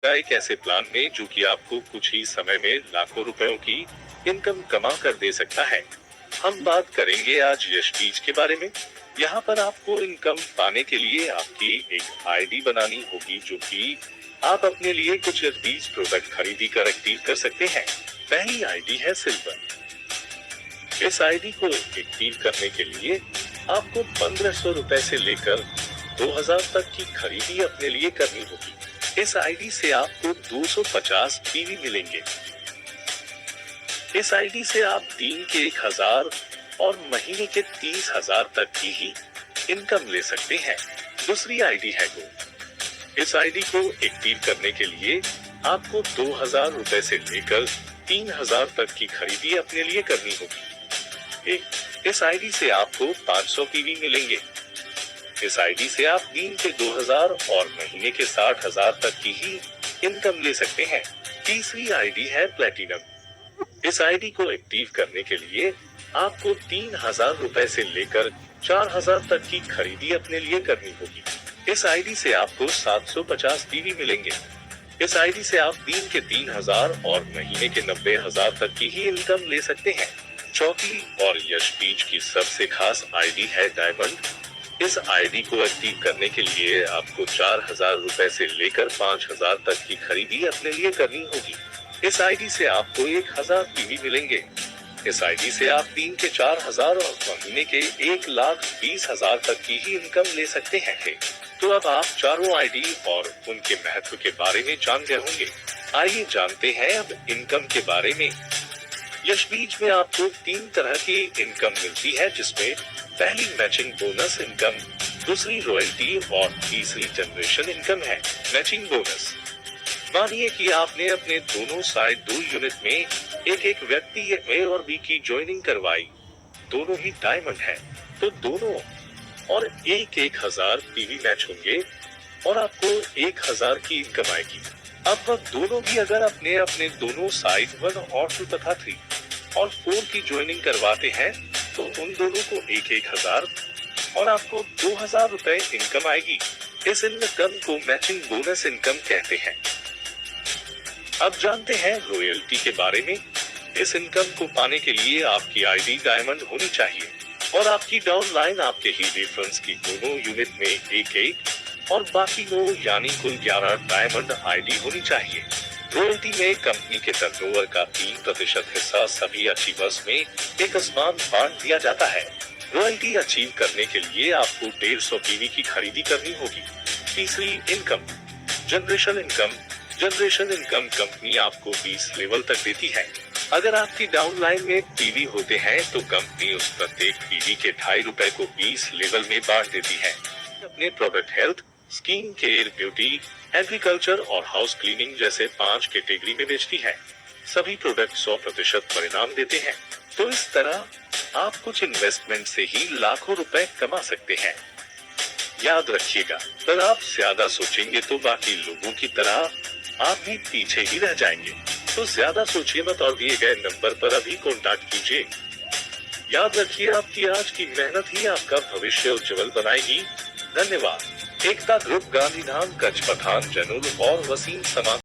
का एक ऐसे प्लान में जो कि आपको कुछ ही समय में लाखों रुपयों की इनकम कमा कर दे सकता है। हम बात करेंगे आज यश बीज के बारे में। यहाँ पर आपको इनकम पाने के लिए आपकी एक आईडी बनानी होगी जो कि आप अपने लिए कुछ यश बीज प्रोडक्ट खरीदी कर एक्टिव कर सकते हैं। पहली आईडी है सिल्वर। इस आईडी को एक्टिव करने के लिए आपको 1500 रुपए से लेकर 2000 तक की खरीदी अपने लिए करनी होगी। इस आईडी से आपको 250 पीवी मिलेंगे। इस आईडी से आप दिन के 1000 और महीने के 30,000 तक की ही इनकम ले सकते हैं। दूसरी आईडी है गो। इस आईडी को एक्टिव करने के लिए आपको 2000 रुपए से लेकर 3000 तक की खरीदी अपने लिए करनी होगी। इस आईडी से आपको 500 पीवी मिलेंगे। इस आईडी से आप दिन के 2000 और महीने के 60,000 तक की ही इनकम ले सकते हैं। तीसरी आईडी है प्लेटिनम। इस आईडी को एक्टिव करने के लिए आपको 3000 रुपए से लेकर 4000 तक की खरीदी अपने लिए करनी होगी। इस आईडी से आपको 750 पीवी मिलेंगे। इस आईडी से आप दिन के 3000 और महीने के 90,000 तक की ही इनकम ले सकते हैं। चौथी और यश बीज की सबसे खास आईडी है डायमंड। इस आईडी को एक्टिव करने के लिए आपको 4000 रुपए से लेकर 5000 तक की खरीदी अपने लिए करनी होगी। इस आईडी से आपको 1000 पीवी मिलेंगे। इस आईडी से आप दिन के 4000 और महीने के 1,20,000 तक की ही इनकम ले सकते हैं। तो अब आप चारों आईडी और उनके महत्व के बारे में जान गए होंगे। आइए जानते हैं अब इनकम के बारे में। यश बीज में आपको 3 तरह की इनकम मिलती है, जिसमें पहली मैचिंग बोनस इनकम, दूसरी रॉयल्टी और तीसरी जनरेशन इनकम है। मैचिंग बोनस, मानिए कि आपने अपने दोनों साइड 2 यूनिट में एक व्यक्ति ए और बी की ज्वाइनिंग करवाई। दोनों ही डायमंड है, तो दोनों और 1,000 पीवी मैच होंगे और आपको 1000 की इनकम आएगी। अब वह दोनों भी अगर अपने अपने दोनों साइड 1 और 2 तथा 3 और 4 की ज्वाइनिंग करवाते हैं तो उन दोनों को 1,000 और आपको 2000 रुपए इनकम आएगी। इस इनकम को मैचिंग बोनस इनकम कहते हैं। अब जानते हैं रॉयल्टी के बारे में। इस इनकम को पाने के लिए आपकी आईडी डायमंड होनी चाहिए और आपकी डाउनलाइन आपके ही रेफरेंस की दोनों यूनिट में एक और बाकी 9 यानी कुल 11 डायमंड आईडी होनी चाहिए। रॉयल्टी में कंपनी के टर्नओवर का 3% हिस्सा सभी अचीवर्स में एक समान बांट दिया जाता है। रॉयल्टी अचीव करने के लिए आपको 150 पीवी की खरीदी करनी होगी। तीसरी income, generation income. Generation income company आपको 20 लेवल तक देती है। अगर आपकी डाउनलाइन में पीवी होते हैं तो कंपनी उस प्रत्येक पीवी के 2.5 रुपए को 20 लेवल में बांट देती है। अपने product health, skin care, beauty, agriculture और हाउस क्लीनिंग जैसे 5 कैटेगरी में बेचती है। सभी प्रोडक्ट 100% परिणाम देते हैं। तो इस तरह आप कुछ इन्वेस्टमेंट से ही लाखों रुपए कमा सकते हैं। याद रखिएगा, अगर आप ज्यादा सोचेंगे तो बाकी लोगों की तरह आप भी पीछे ही रह जाएंगे। तो ज्यादा सोचिए मत और दिए गए नंबर पर अभी कॉन्टैक्ट कीजिए। याद रखिए, आपकी आज की मेहनत ही आपका भविष्य उज्जवल बनाएगी। धन्यवाद। एकता ग्रुप, गांधीधाम, कच्छ, पठान, जनूर और वसीम समाज।